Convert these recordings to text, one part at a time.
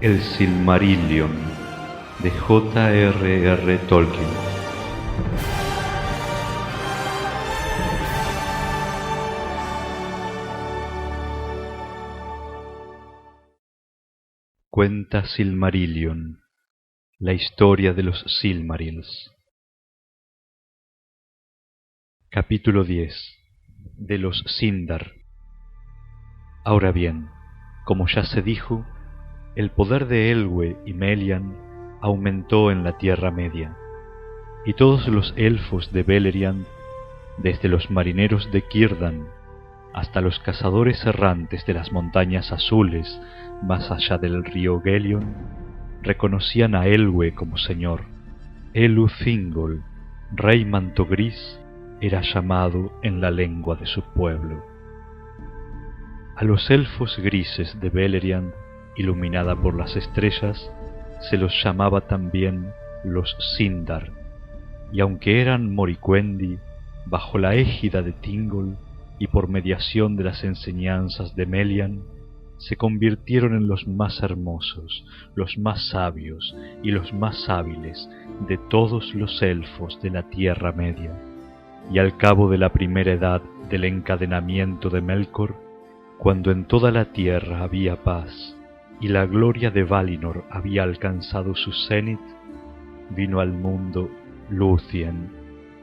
El Silmarillion de J.R.R. Tolkien. Cuenta Silmarillion, la historia de los Silmarils. Capítulo 10. De los Sindar. Ahora bien, como ya se dijo, el poder de Elwë y Melian aumentó en la Tierra Media, y todos los elfos de Beleriand, desde los marineros de Círdan hasta los cazadores errantes de las montañas azules más allá del río Gelion, reconocían a Elwë como señor. Elu Thingol, rey manto gris, era llamado en la lengua de su pueblo. A los elfos grises de Beleriand, iluminada por las estrellas, se los llamaba también los Sindar, y aunque eran Moriquendi, bajo la égida de Thingol y por mediación de las enseñanzas de Melian, se convirtieron en los más hermosos, los más sabios y los más hábiles de todos los elfos de la Tierra Media. Y al cabo de la primera edad del encadenamiento de Melkor, cuando en toda la tierra había paz y la gloria de Valinor había alcanzado su cenit, vino al mundo Lúthien,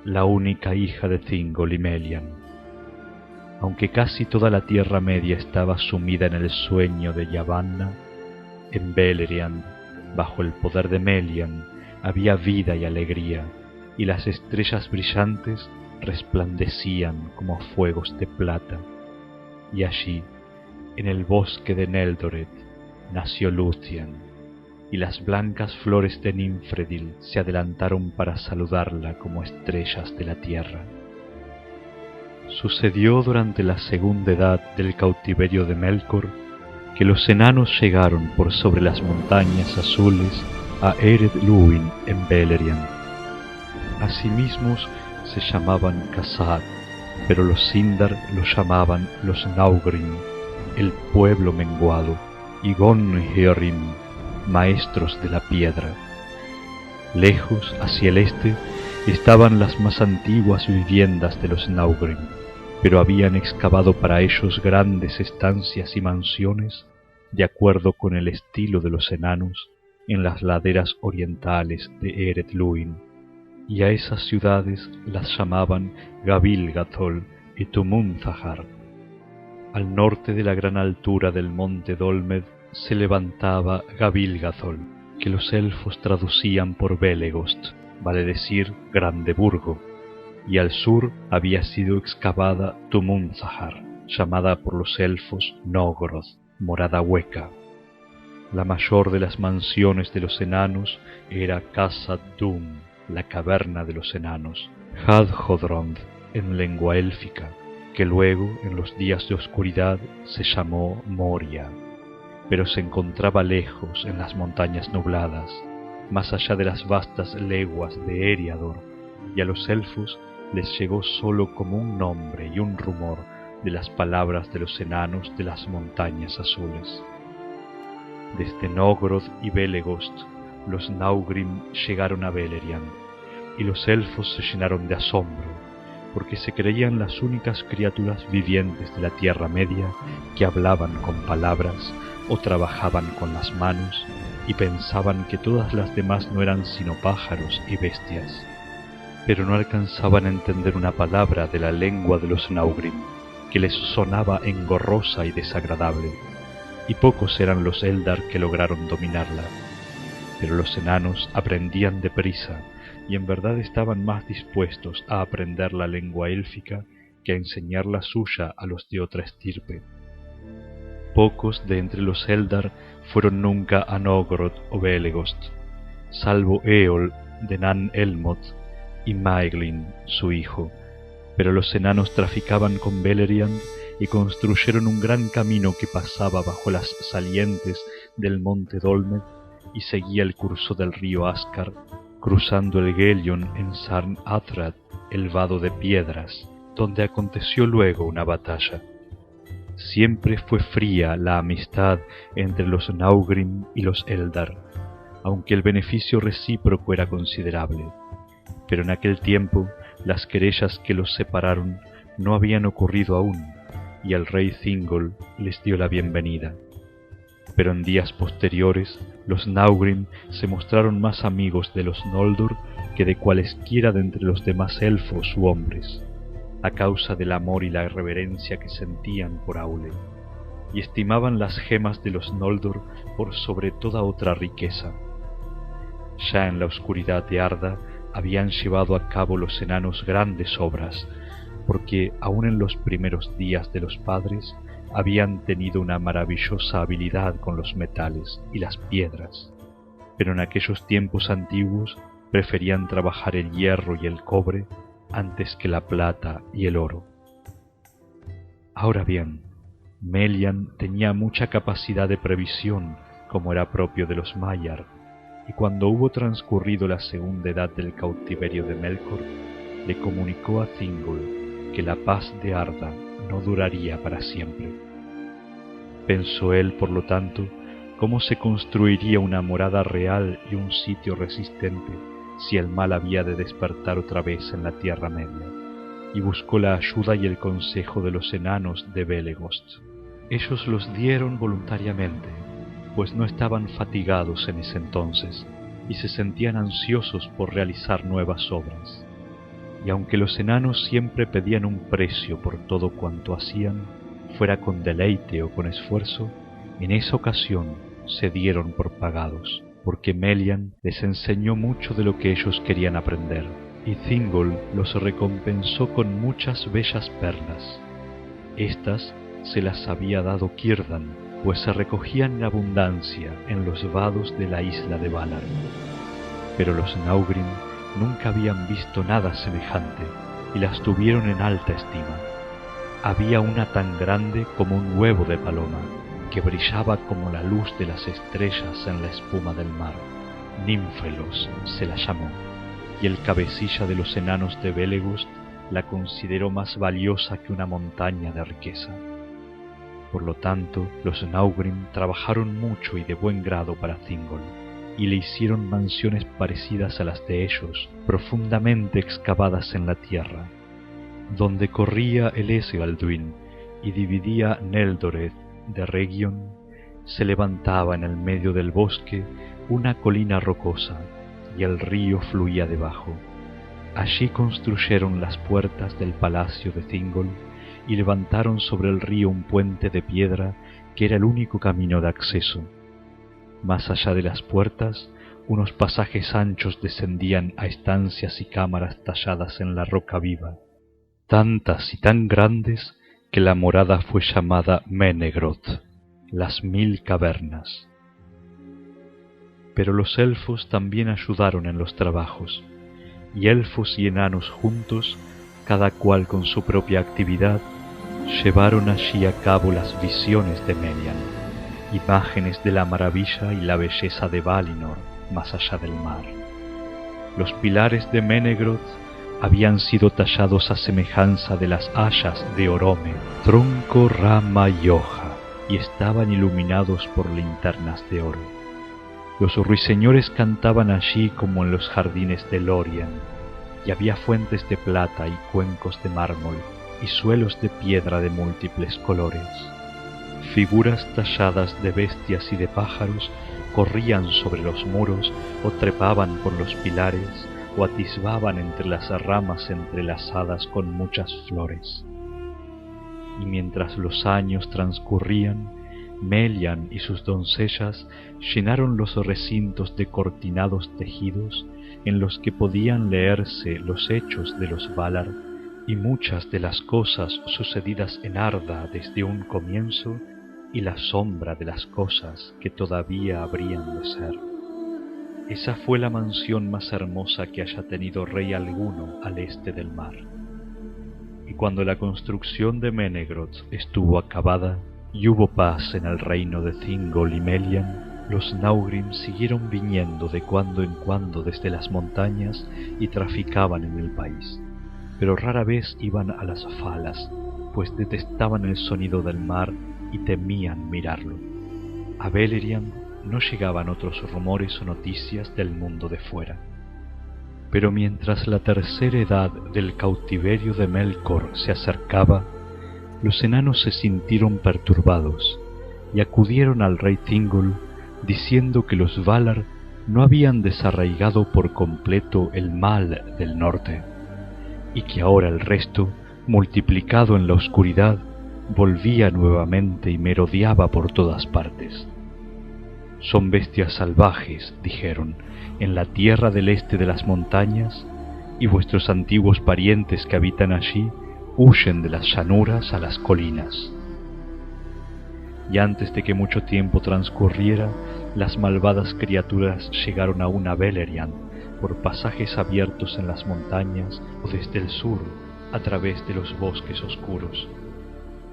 la única hija de Thingol y Melian. Aunque casi toda la Tierra Media estaba sumida en el sueño de Yavanna, en Beleriand, bajo el poder de Melian, había vida y alegría, y las estrellas brillantes resplandecían como fuegos de plata. Y allí, en el bosque de Neldoret, nació Lúthien, y las blancas flores de Ninfredil se adelantaron para saludarla como estrellas de la tierra. Sucedió durante la segunda edad del cautiverio de Melkor que los enanos llegaron por sobre las montañas azules a Ered Luin en Beleriand. Asimismo se llamaban Khazad, pero los Sindar los llamaban los Naugrim, el pueblo menguado, y Gonherim, maestros de la piedra. Lejos, hacia el este, estaban las más antiguas viviendas de los Naugrim, pero habían excavado para ellos grandes estancias y mansiones, de acuerdo con el estilo de los enanos, en las laderas orientales de Ered Luin, y a esas ciudades las llamaban Gabilgathol y Tumunzahar. Al norte de la gran altura del monte Dolmed se levantaba Gabilgathol, que los elfos traducían por Belegost, vale decir Grande Burgo, y al sur había sido excavada Tumunzahar, llamada por los elfos Nogrod, morada hueca. La mayor de las mansiones de los enanos era Khazad Dûm, la caverna de los enanos, Hadhodrond en lengua élfica, que luego, en los días de oscuridad, se llamó Moria, pero se encontraba lejos en las montañas nubladas, más allá de las vastas leguas de Eriador, y a los elfos les llegó sólo como un nombre y un rumor de las palabras de los enanos de las montañas azules. Desde Nogrod y Belegost, los Naugrim llegaron a Beleriand, y los elfos se llenaron de asombro, porque se creían las únicas criaturas vivientes de la Tierra Media que hablaban con palabras o trabajaban con las manos, y pensaban que todas las demás no eran sino pájaros y bestias. Pero no alcanzaban a entender una palabra de la lengua de los Naugrim, que les sonaba engorrosa y desagradable, y pocos eran los Eldar que lograron dominarla. Pero los enanos aprendían deprisa, y en verdad estaban más dispuestos a aprender la lengua élfica que a enseñar la suya a los de otra estirpe. Pocos de entre los Eldar fueron nunca a Nogrod o Belegost, salvo Eol de Nan Elmoth y Maeglin, su hijo, pero los enanos traficaban con Beleriand y construyeron un gran camino que pasaba bajo las salientes del monte Dolmed y seguía el curso del río Ascar, cruzando el Gelion en Sarn Athrad, el vado de piedras, donde aconteció luego una batalla. Siempre fue fría la amistad entre los Naugrim y los Eldar, aunque el beneficio recíproco era considerable. Pero en aquel tiempo las querellas que los separaron no habían ocurrido aún, y el rey Thingol les dio la bienvenida. Pero en días posteriores los Naugrim se mostraron más amigos de los Noldor que de cualesquiera de entre los demás elfos u hombres, a causa del amor y la reverencia que sentían por Aule, y estimaban las gemas de los Noldor por sobre toda otra riqueza. Ya en la oscuridad de Arda habían llevado a cabo los enanos grandes obras, porque aun en los primeros días de los padres habían tenido una maravillosa habilidad con los metales y las piedras, pero en aquellos tiempos antiguos preferían trabajar el hierro y el cobre antes que la plata y el oro. Ahora bien, Melian tenía mucha capacidad de previsión, como era propio de los Maiar, y cuando hubo transcurrido la segunda edad del cautiverio de Melkor, le comunicó a Thingol que la paz de Arda no duraría para siempre. Pensó él, por lo tanto, cómo se construiría una morada real y un sitio resistente si el mal había de despertar otra vez en la Tierra Media, y buscó la ayuda y el consejo de los enanos de Belegost. Ellos los dieron voluntariamente, pues no estaban fatigados en ese entonces, y se sentían ansiosos por realizar nuevas obras. Y aunque los enanos siempre pedían un precio por todo cuanto hacían, fuera con deleite o con esfuerzo, en esa ocasión se dieron por pagados, porque Melian les enseñó mucho de lo que ellos querían aprender, y Thingol los recompensó con muchas bellas perlas. Estas se las había dado Círdan, pues se recogían en abundancia en los vados de la isla de Valar. Pero los Naugrim nunca habían visto nada semejante y las tuvieron en alta estima. Había una tan grande como un huevo de paloma, que brillaba como la luz de las estrellas en la espuma del mar. Ninfelos se la llamó, y el cabecilla de los enanos de Belegost la consideró más valiosa que una montaña de riqueza. Por lo tanto, los Naugrim trabajaron mucho y de buen grado para Thingol, y le hicieron mansiones parecidas a las de ellos, profundamente excavadas en la tierra, donde corría el Esgalduin y dividía Neldoreth de Region. Se levantaba en el medio del bosque una colina rocosa, y el río fluía debajo. Allí construyeron las puertas del palacio de Thingol, y levantaron sobre el río un puente de piedra que era el único camino de acceso. Más allá de las puertas, unos pasajes anchos descendían a estancias y cámaras talladas en la roca viva, tantas y tan grandes que la morada fue llamada Menegroth, las 1000 cavernas. Pero los elfos también ayudaron en los trabajos, y elfos y enanos juntos, cada cual con su propia actividad, llevaron allí a cabo las visiones de Melian, imágenes de la maravilla y la belleza de Valinor más allá del mar. Los pilares de Menegroth habían sido tallados a semejanza de las hayas de Orome, tronco, rama y hoja, y estaban iluminados por linternas de oro. Los ruiseñores cantaban allí como en los jardines de Lorien, y había fuentes de plata y cuencos de mármol, y suelos de piedra de múltiples colores. Figuras talladas de bestias y de pájaros corrían sobre los muros o trepaban por los pilares o atisbaban entre las ramas entrelazadas con muchas flores. Y mientras los años transcurrían, Melian y sus doncellas llenaron los recintos de cortinados tejidos en los que podían leerse los hechos de los Valar y muchas de las cosas sucedidas en Arda desde un comienzo y la sombra de las cosas que todavía habrían de ser. Esa fue la mansión más hermosa que haya tenido rey alguno al este del mar. Y cuando la construcción de Menegroth estuvo acabada y hubo paz en el reino de Thingol y Melian, los Naugrim siguieron viniendo de cuando en cuando desde las montañas y traficaban en el país, pero rara vez iban a las falas, pues detestaban el sonido del mar y temían mirarlo. A Beleriand no llegaban otros rumores o noticias del mundo de fuera. Pero mientras la tercera edad del cautiverio de Melkor se acercaba, los enanos se sintieron perturbados y acudieron al rey Thingol diciendo que los Valar no habían desarraigado por completo el mal del norte, y que ahora el resto, multiplicado en la oscuridad, volvía nuevamente y merodeaba por todas partes. Son bestias salvajes, dijeron, en la tierra del este de las montañas, y vuestros antiguos parientes que habitan allí huyen de las llanuras a las colinas. Y antes de que mucho tiempo transcurriera, las malvadas criaturas llegaron aún a Beleriand por pasajes abiertos en las montañas o desde el sur a través de los bosques oscuros.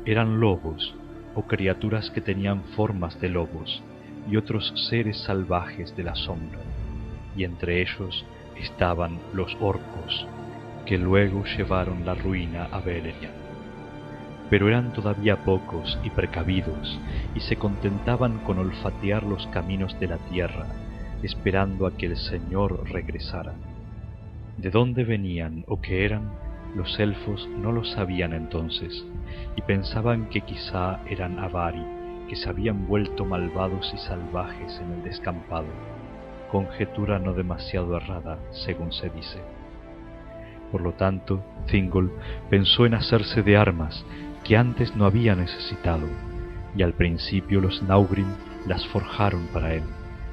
Eran lobos o criaturas que tenían formas de lobos y otros seres salvajes de la sombra, y entre ellos estaban los orcos, que luego llevaron la ruina a Beleriand. Pero eran todavía pocos y precavidos, y se contentaban con olfatear los caminos de la tierra, esperando a que el Señor regresara. De dónde venían o qué eran, los elfos no lo sabían entonces, y pensaban que quizá eran Avari, que se habían vuelto malvados y salvajes en el descampado, conjetura no demasiado errada, según se dice. Por lo tanto, Thingol pensó en hacerse de armas que antes no había necesitado, y al principio los Naugrim las forjaron para él,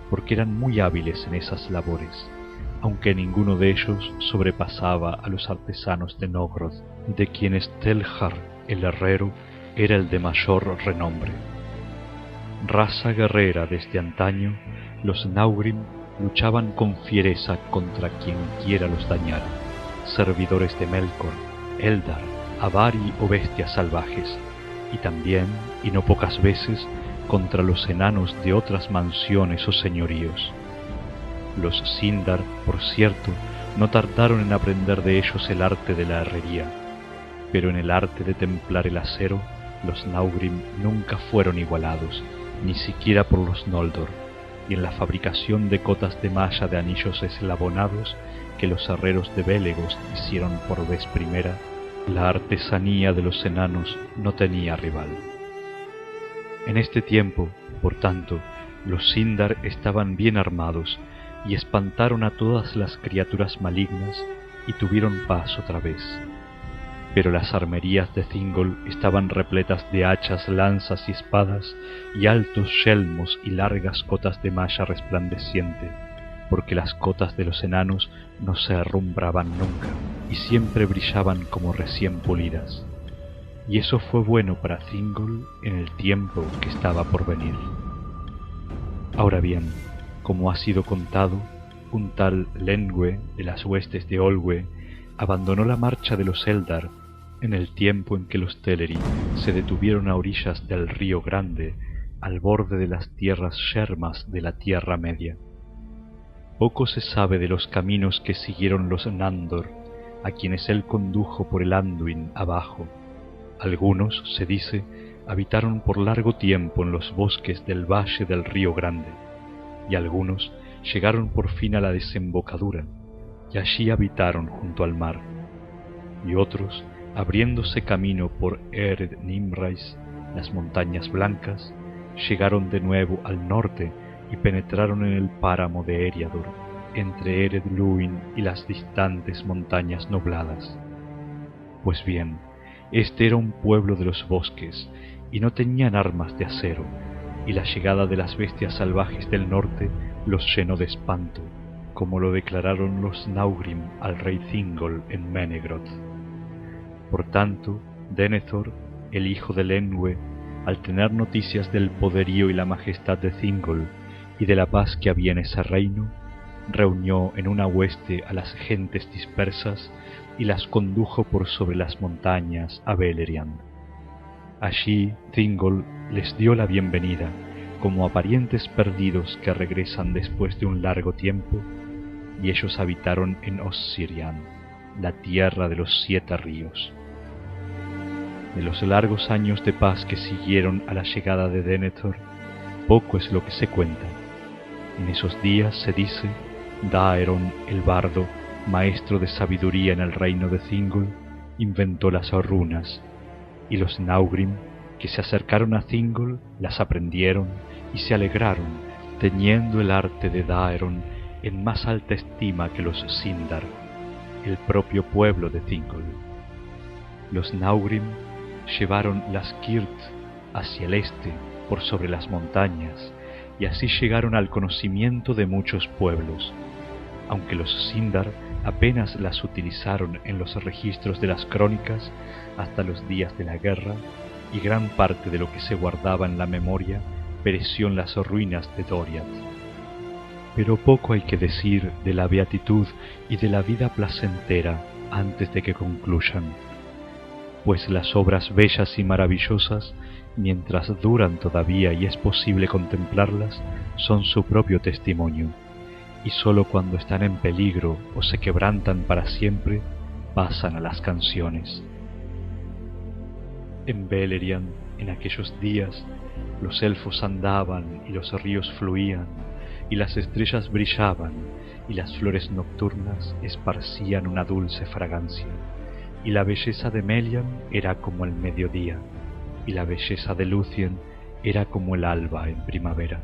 porque eran muy hábiles en esas labores, aunque ninguno de ellos sobrepasaba a los artesanos de Nogrod, de quienes Telhar, el herrero, era el de mayor renombre. Raza guerrera desde antaño, los Naugrim luchaban con fiereza contra quien quiera los dañara, servidores de Melkor, Eldar, Avari o bestias salvajes, y también, y no pocas veces, contra los enanos de otras mansiones o señoríos. Los Sindar, por cierto, no tardaron en aprender de ellos el arte de la herrería, pero en el arte de templar el acero, los Naugrim nunca fueron igualados, ni siquiera por los Noldor, y en la fabricación de cotas de malla de anillos eslabonados que los herreros de Belegos hicieron por vez primera, la artesanía de los enanos no tenía rival. En este tiempo, por tanto, los Sindar estaban bien armados y espantaron a todas las criaturas malignas y tuvieron paz otra vez. Pero las armerías de Thingol estaban repletas de hachas, lanzas y espadas, y altos yelmos y largas cotas de malla resplandeciente, porque las cotas de los enanos no se herrumbraban nunca, y siempre brillaban como recién pulidas. Y eso fue bueno para Thingol en el tiempo que estaba por venir. Ahora bien, como ha sido contado, un tal Lengüe de las huestes de Olwe abandonó la marcha de los Eldar en el tiempo en que los Teleri se detuvieron a orillas del río Grande, al borde de las tierras yermas de la Tierra Media. Poco se sabe de los caminos que siguieron los Nandor, a quienes él condujo por el Anduin abajo. Algunos, se dice, habitaron por largo tiempo en los bosques del valle del río Grande, y algunos llegaron por fin a la desembocadura, y allí habitaron junto al mar, y otros, abriéndose camino por Ered Nimrais, las montañas blancas, llegaron de nuevo al norte y penetraron en el páramo de Eriador, entre Ered Luin y las distantes montañas nubladas. Pues bien, este era un pueblo de los bosques, y no tenían armas de acero, y la llegada de las bestias salvajes del norte los llenó de espanto, como lo declararon los Naugrim al rey Thingol en Menegroth. Por tanto, Denethor, el hijo de Lengüe, al tener noticias del poderío y la majestad de Thingol y de la paz que había en ese reino, reunió en una hueste a las gentes dispersas y las condujo por sobre las montañas a Beleriand. Allí Thingol les dio la bienvenida, como a parientes perdidos que regresan después de un largo tiempo, y ellos habitaron en Ossiriand, la tierra de los 7 ríos. De los largos años de paz que siguieron a la llegada de Denethor, poco es lo que se cuenta. En esos días, se dice, Daeron el bardo, maestro de sabiduría en el reino de Thingol, inventó las runas, y los Naugrim, que se acercaron a Thingol, las aprendieron y se alegraron, teniendo el arte de Daeron en más alta estima que los Sindar, el propio pueblo de Thingol. Los Naugrim llevaron las Kirt hacia el este, por sobre las montañas, y así llegaron al conocimiento de muchos pueblos, aunque los Sindar apenas las utilizaron en los registros de las crónicas hasta los días de la guerra, y gran parte de lo que se guardaba en la memoria pereció en las ruinas de Doriath. Pero poco hay que decir de la beatitud y de la vida placentera antes de que concluyan, pues las obras bellas y maravillosas, mientras duran todavía y es posible contemplarlas, son su propio testimonio, y sólo cuando están en peligro o se quebrantan para siempre, pasan a las canciones. En Beleriand, en aquellos días, los elfos andaban y los ríos fluían, y las estrellas brillaban, y las flores nocturnas esparcían una dulce fragancia, y la belleza de Melian era como el mediodía, y la belleza de Lúthien era como el alba en primavera.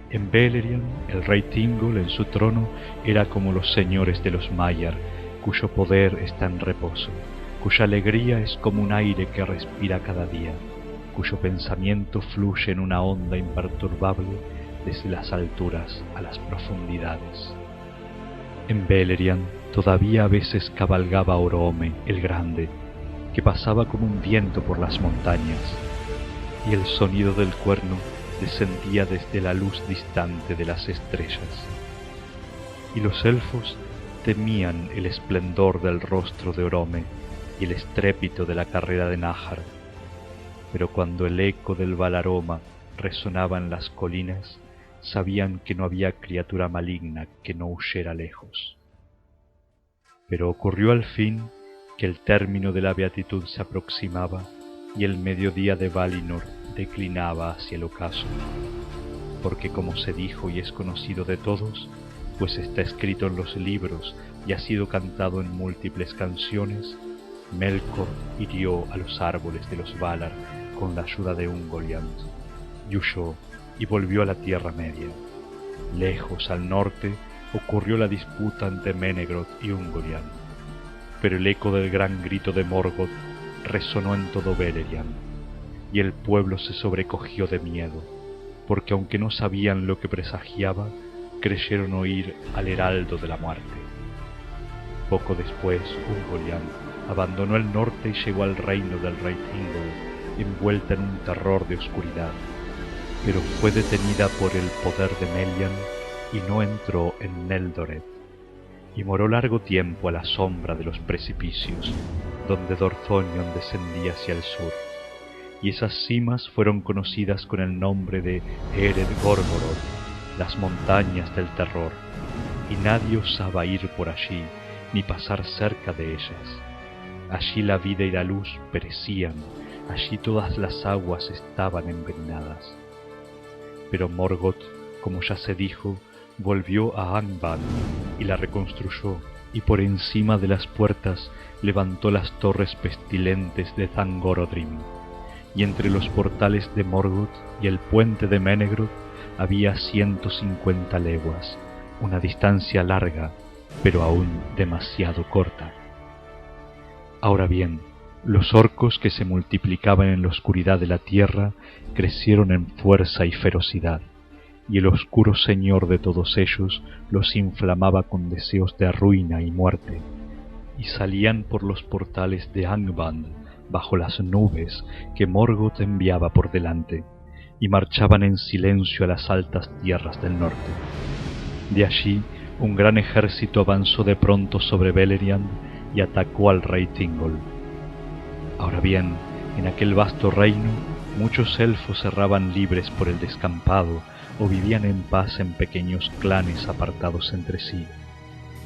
En Beleriand, el rey Thingol en su trono era como los señores de los Maiar, cuyo poder está en reposo, cuya alegría es como un aire que respira cada día, cuyo pensamiento fluye en una onda imperturbable desde las alturas a las profundidades. En Beleriand todavía a veces cabalgaba Orome el Grande, que pasaba como un viento por las montañas, y el sonido del cuerno descendía desde la luz distante de las estrellas. Y los elfos temían el esplendor del rostro de Orome y el estrépito de la carrera de Nahar, pero cuando el eco del Valaroma resonaba en las colinas, sabían que no había criatura maligna que no huyera lejos. Pero ocurrió al fin que el término de la beatitud se aproximaba y el mediodía de Valinor declinaba hacia el ocaso, porque como se dijo y es conocido de todos, pues está escrito en los libros y ha sido cantado en múltiples canciones, Melkor hirió a los árboles de los Valar con la ayuda de Ungoliant, y huyó y volvió a la Tierra Media. Lejos al norte ocurrió la disputa entre Menegroth y Ungoliant, pero el eco del gran grito de Morgoth resonó en todo Beleriand, y el pueblo se sobrecogió de miedo, porque aunque no sabían lo que presagiaba, creyeron oír al heraldo de la muerte. Poco después, Ungoliant abandonó el norte y llegó al reino del rey Thingol, envuelta en un terror de oscuridad, pero fue detenida por el poder de Melian y no entró en Neldoreth, y moró largo tiempo a la sombra de los precipicios, donde Dorthonion descendía hacia el sur, y esas cimas fueron conocidas con el nombre de Ered Gorgoroth, las montañas del terror, y nadie osaba ir por allí ni pasar cerca de ellas. Allí la vida y la luz perecían, allí todas las aguas estaban envenenadas. Pero Morgoth, como ya se dijo, volvió a Angband y la reconstruyó, y por encima de las puertas levantó las torres pestilentes de Thangorodrim, y entre los portales de Morgoth y el puente de Menegroth había 150 leguas, una distancia larga, pero aún demasiado corta. Ahora bien, los orcos que se multiplicaban en la oscuridad de la tierra crecieron en fuerza y ferocidad, y el oscuro señor de todos ellos los inflamaba con deseos de ruina y muerte, y salían por los portales de Angband bajo las nubes que Morgoth enviaba por delante, y marchaban en silencio a las altas tierras del norte. De allí un gran ejército avanzó de pronto sobre Beleriand y atacó al rey Thingol. Ahora bien, en aquel vasto reino, muchos elfos erraban libres por el descampado o vivían en paz en pequeños clanes apartados entre sí,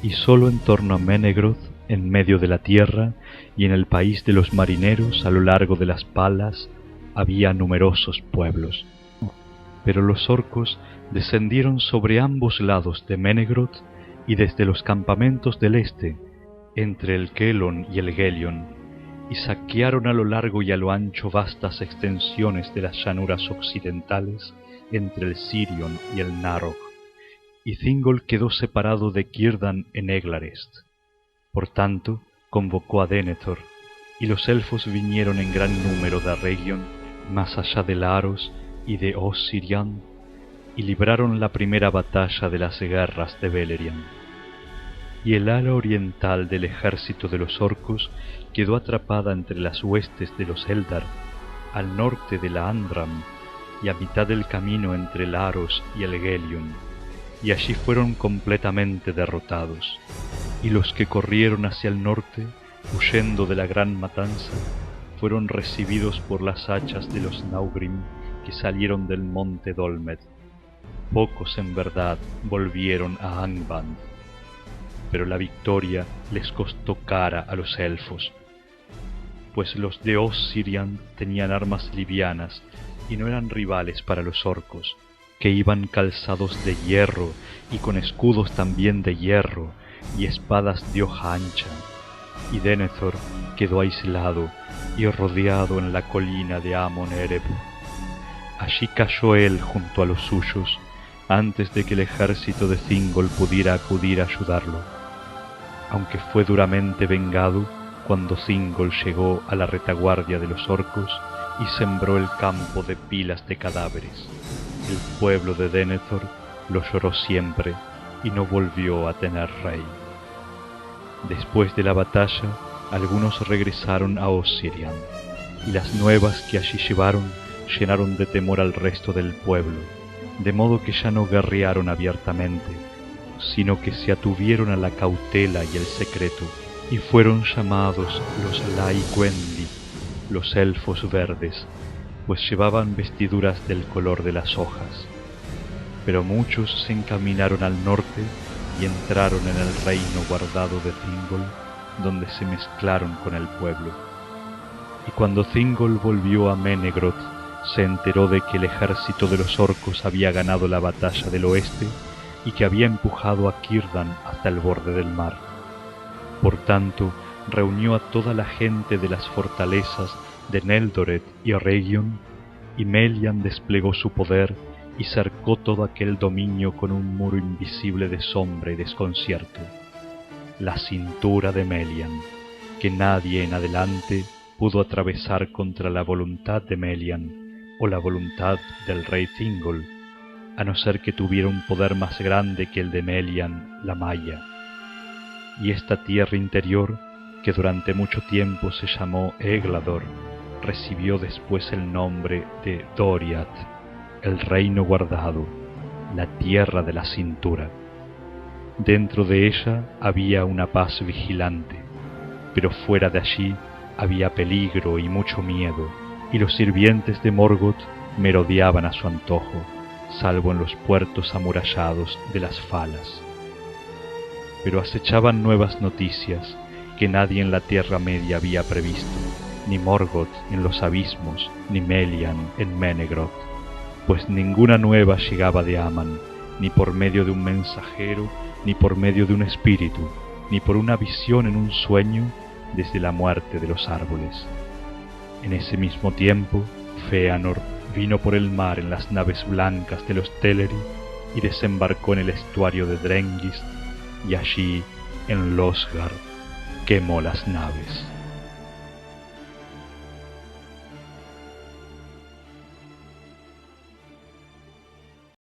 y solo en torno a Menegroth En medio de la tierra y en el país de los marineros a lo largo de las palas había numerosos pueblos. Pero los orcos descendieron sobre ambos lados de Menegroth y desde los campamentos del este, entre el Kelon y el Gelion, y saquearon a lo largo y a lo ancho vastas extensiones de las llanuras occidentales entre el Sirion y el Narog, y Thingol quedó separado de Círdan en Eglarest. Por tanto, convocó a Denethor, y los elfos vinieron en gran número de Region, más allá de Laros y de Osirian, y libraron la primera batalla de las guerras de Beleriand. Y el ala oriental del ejército de los orcos quedó atrapada entre las huestes de los Eldar, al norte de la Andram, y a mitad del camino entre el Aros y el Gelion, y allí fueron completamente derrotados. Y los que corrieron hacia el norte, huyendo de la gran matanza, fueron recibidos por las hachas de los Naugrim que salieron del monte Dolmed. Pocos en verdad volvieron a Angband, pero la victoria les costó cara a los elfos, pues los de Osirian tenían armas livianas y no eran rivales para los orcos, que iban calzados de hierro y con escudos también de hierro y espadas de hoja ancha. Y Denethor quedó aislado y rodeado en la colina de Amon Erebu. Allí cayó él junto a los suyos, antes de que el ejército de Thingol pudiera acudir a ayudarlo, aunque fue duramente vengado cuando Thingol llegó a la retaguardia de los orcos y sembró el campo de pilas de cadáveres. El pueblo de Denethor lo lloró siempre y no volvió a tener rey. Después de la batalla, algunos regresaron a Osirian, y las nuevas que allí llevaron llenaron de temor al resto del pueblo, de modo que ya no guerrearon abiertamente, sino que se atuvieron a la cautela y el secreto, y fueron llamados los Laiquendi, los elfos verdes, pues llevaban vestiduras del color de las hojas. Pero muchos se encaminaron al norte y entraron en el reino guardado de Thingol, donde se mezclaron con el pueblo. Y cuando Thingol volvió a Menegroth, se enteró de que el ejército de los orcos había ganado la batalla del oeste y que había empujado a Círdan hasta el borde del mar. Por tanto, reunió a toda la gente de las fortalezas de Neldoreth y Region, y Melian desplegó su poder y cercó todo aquel dominio con un muro invisible de sombra y desconcierto, la cintura de Melian, que nadie en adelante pudo atravesar contra la voluntad de Melian o la voluntad del rey Thingol, a no ser que tuviera un poder más grande que el de Melian, la Maya. Y esta tierra interior, que durante mucho tiempo se llamó Eglador, recibió después el nombre de Doriath, el reino guardado, la tierra de la cintura. Dentro de ella había una paz vigilante, pero fuera de allí había peligro y mucho miedo, y los sirvientes de Morgoth merodeaban a su antojo, salvo en los puertos amurallados de las Falas. Pero acechaban nuevas noticias que nadie en la Tierra Media había previsto, ni Morgoth en los abismos, ni Melian en Menegroth, pues ninguna nueva llegaba de Aman, ni por medio de un mensajero, ni por medio de un espíritu, ni por una visión en un sueño desde la muerte de los árboles. En ese mismo tiempo, Fëanor vino por el mar en las naves blancas de los Teleri y desembarcó en el estuario de Drengist, y allí, en Losgard, quemó las naves.